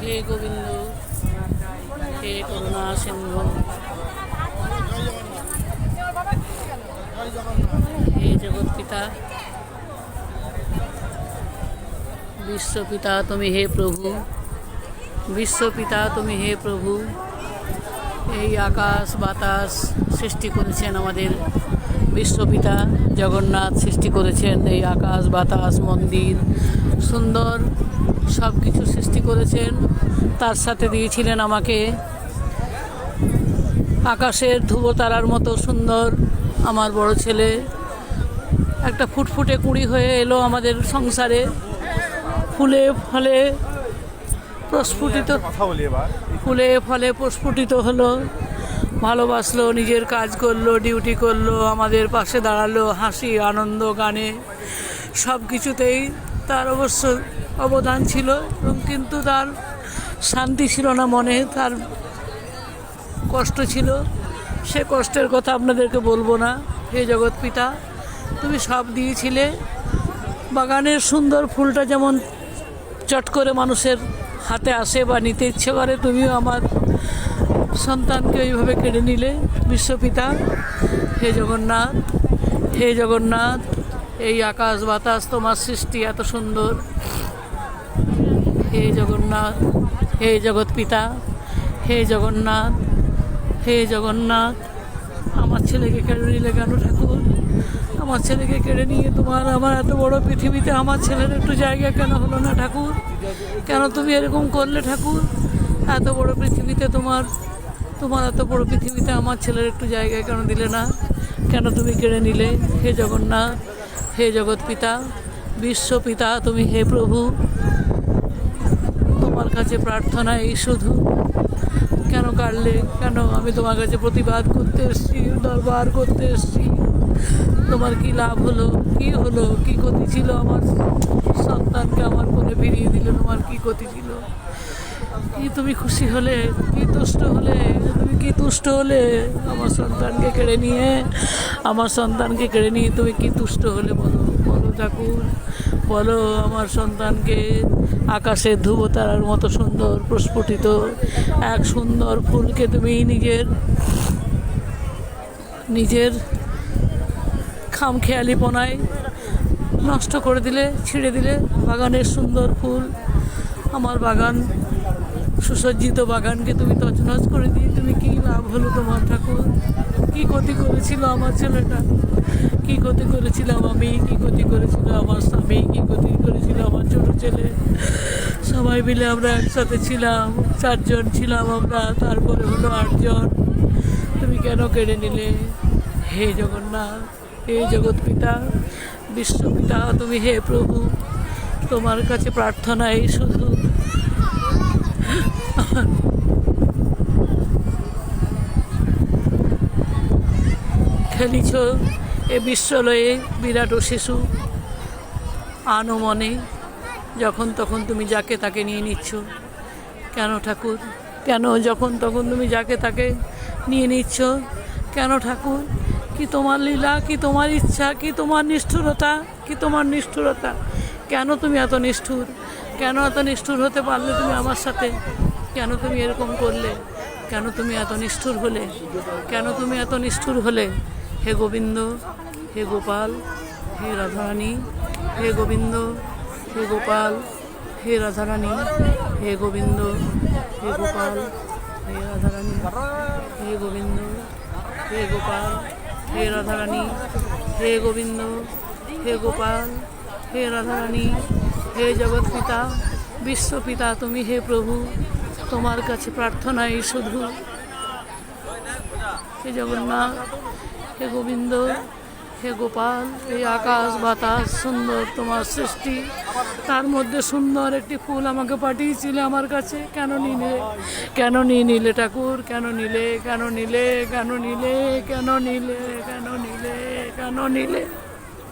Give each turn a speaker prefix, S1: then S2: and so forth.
S1: হে গোবিন্দ, হে করুণা সিন্ধু, হে জগৎপিতা, বিশ্বপিতা তুমি হে প্রভু, বিশ্বপিতা তুমি হে প্রভু। এই আকাশ বাতাস সৃষ্টি করেছেন আমাদের বিশ্বপিতা জগন্নাথ, সৃষ্টি করেছেন এই আকাশ বাতাস মন্দির সুন্দর সব কিছু সৃষ্টি করেছেন। তার সাথে দিয়েছিলেন আমাকে আকাশের ধ্রুবতারার মতো সুন্দর আমার বড় ছেলে, একটা ফুটফুটে কুঁড়ি হয়ে এলো আমাদের সংসারে, ফুলে ফলে প্রস্ফুটিত, ফুলে ফলে প্রস্ফুটিত হলো, ভালোবাসলো, নিজের কাজ করলো, ডিউটি করলো, আমাদের পাশে দাঁড়ালো, হাসি আনন্দ গানে সব কিছুতেই তার অবশ্য অবদান ছিল, এবং কিন্তু তার শান্তি ছিল না মনে, তার কষ্ট ছিল। সে কষ্টের কথা আপনাদেরকে বলবো না। হে জগৎপিতা, তুমি সব দিয়েছিলে। বাগানের সুন্দর ফুলটা যেমন চট করে মানুষের হাতে আসে বা নিতে ইচ্ছে করে, তুমিও আমার সন্তানকে ওইভাবে কেড়ে নিলে বিশ্বপিতা। হে জগন্নাথ, হে জগন্নাথ, এই আকাশ বাতাস তোমার সৃষ্টি এত সুন্দর। হে জগন্নাথ, হে জগৎপিতা, হে জগন্নাথ, হে জগন্নাথ, আমার ছেলেকে কেড়ে নিলে কেন ঠাকুর? আমার ছেলেকে কেড়ে নিয়ে তোমার আমার এত বড় পৃথিবীতে আমার ছেলের একটু জায়গা কেন হলো না ঠাকুর? কেন তুমি এরকম করলে ঠাকুর? এত বড় পৃথিবীতে তোমার এত বড় পৃথিবীতে আমার ছেলের একটু জায়গা কেন দিলে না? কেন তুমি কেড়ে নিলে? হে জগন্নাথ, হে জগৎপিতা, বিশ্বপিতা তুমি হে প্রভু, তোমার কাছে প্রার্থনা এই শুধু, কেন কাটলে কেন? আমি তোমার কাছে প্রতিবাদ করতে এসেছি, দরবার করতে এসেছি। তোমার কি লাভ হলো? কি হলো? কি ক্ষতি ছিল? আমার সন্তানকে আমার কোলে ফিরিয়ে দিলে তোমার কি ক্ষতি ছিল? কি তুমি খুশি হলে? কি তুষ্ট হলে? তুমি কি তুষ্ট হলে? আমার সন্তানকে কেড়ে নিয়ে, আমার সন্তানকে কেড়ে নিয়ে তুমি কি তুষ্ট হলে? বলো, বলো ঠাকুর, বলো। আমার সন্তানকে আকাশের ধ্রুবতারার মতো সুন্দর প্রস্ফুটিত এক সুন্দর ফুলকে তুমি নিজের খামখেয়ালিপনায় নষ্ট করে দিলে, ছিঁড়ে দিলে। বাগানের সুন্দর ফুল, আমার বাগান, সুসজ্জিত বাগানকে তুমি তছনছ করে দিয়ে তুমি কী লাভ হলো তোমার ঠাকুর? কি ক্ষতি করেছিল আমার ছেলেটা? কি ক্ষতি করেছিলাম আমি? কি ক্ষতি করেছিল আমার স্বামী? কি ক্ষতি করেছিল আমার ছোটো ছেলে? সবাই মিলে আমরা একসাথে ছিলাম, 4 জন ছিলাম আমরা, তারপরে হলো 8 জন। তুমি কেন কেড়ে নিলে? হে জগন্নাথ, হে জগৎপিতা, বিশ্বপিতা তুমি হে প্রভু, তোমার কাছে প্রার্থনা এই শুধু। খেলিছ এ বিশ্বলয়ে বিরাট শিশু, আনো মনে, যখন তখন তুমি যাকে তাকে নিয়ে নিচ্ছ কেন ঠাকুর? কেন যখন তখন তুমি যাকে তাকে নিয়ে নিচ্ছ কেন ঠাকুর? কি তোমার লীলা? কি তোমার ইচ্ছা? কি তোমার নিষ্ঠুরতা? কি তোমার নিষ্ঠুরতা? কেন তুমি এত নিষ্ঠুর? কেন এত নিষ্ঠুর হতে পারলে তুমি আমার সাথে? কেন তুমি এরকম করলে? কেন তুমি এত নিষ্ঠুর হলে? কেন তুমি এত নিষ্ঠুর হলে? হে গোবিন্দ, হে গোপাল, হে রাধারানী, হে গোবিন্দ, হে গোপাল, হে রাধারানী, হে গোবিন্দ, হে গোপাল, হে রাধারানী, হে গোবিন্দ, হে গোপাল, হে রাধারানী, হে গোবিন্দ, হে গোপাল, হে রাধারানী, হে জগৎপিতা, বিশ্বপিতা তুমি হে প্রভু, তোমার কাছে প্রার্থনা এই শুধু। হে জগন্নাথ, হে গোবিন্দ, হে গোপাল, এই আকাশ বাতাস সুন্দর তোমার সৃষ্টি, তার মধ্যে সুন্দর একটি ফুল আমাকে পাঠিয়েছিলে আমার কাছে। কেন নিলে? কেন নিয়ে নিলে ঠাকুর? কেন নিলে? কেন নিলে? কেন নিলে? কেন নিলে? কেন নিলে? কেন নিলে?